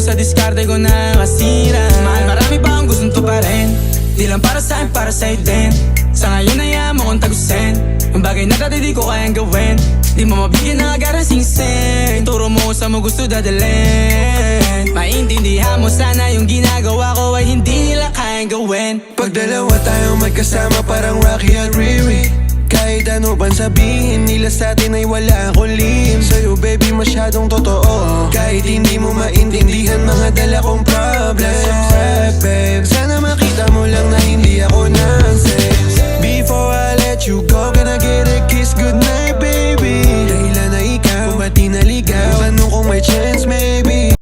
sa diskarte ko na masira. Mahal, marami pa ang gustong tuparin, di lang para sa'kin, para sa'yo din. Sa ngayon ayaw mo kong tagusin yung bagay na dati di ko kayang gawin. Di mo mabigyan ng agarang singsing, turo mo sa mo gusto dadalhin. Maintindihan mo sana yung ginagawa ko ay hindi nila kayang gawin. Pag dalawa tayong magkasama parang Rocky at Riri, kahit ano bang sabihin nila sa'tin ay wala akong lihim. Sa'yo baby masyadong totoo, kahit hindi mo maintindihan mga dala kong problems. Babe, sana makita mo lang na hindi ako